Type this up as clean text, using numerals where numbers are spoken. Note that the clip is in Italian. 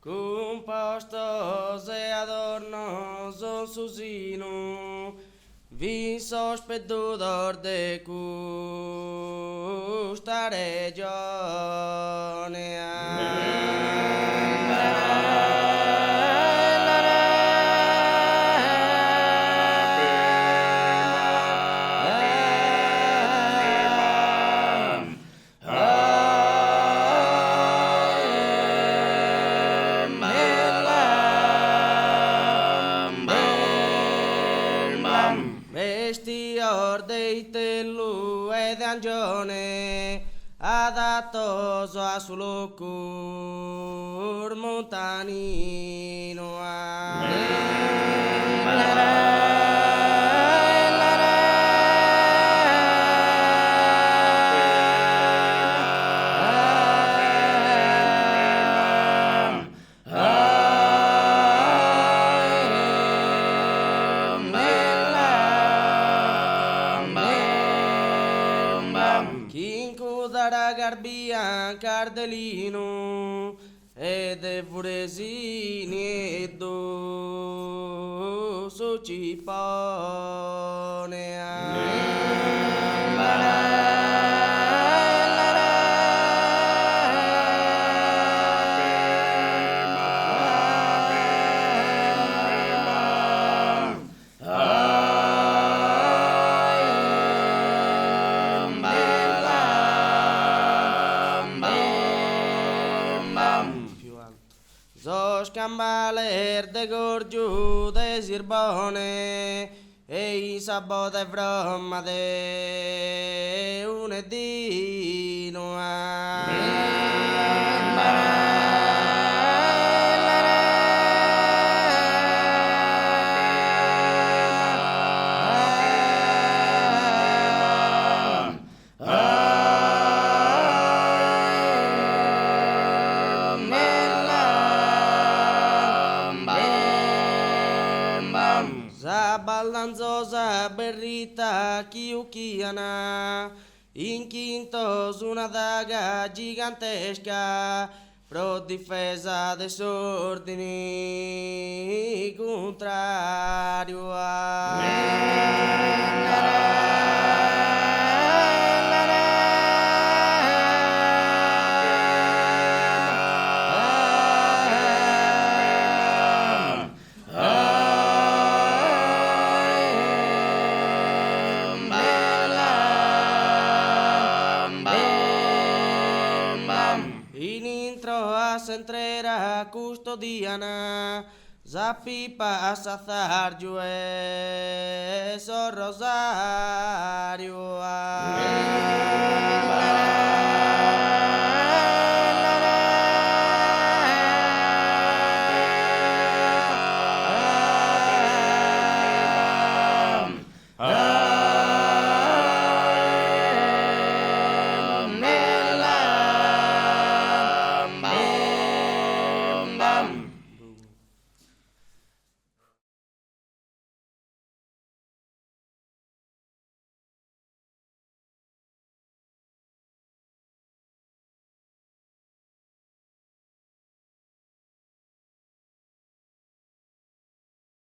compostos e adornos un susino, visos pedudor de custa regione. Vestior deitelu ed angione adatoso a su locur montanino Chincudara garbian cardelino ed efuresini e do su cipone Zos cambaler de gorgiu de zirbone e isabo de vroma de unedino Zabaldanzosa berrita chiuchiana, in quintos una daga gigantesca, pro difesa dei ordini contrario in intro a centrera custodiana, zapipa a sazarju e so rosario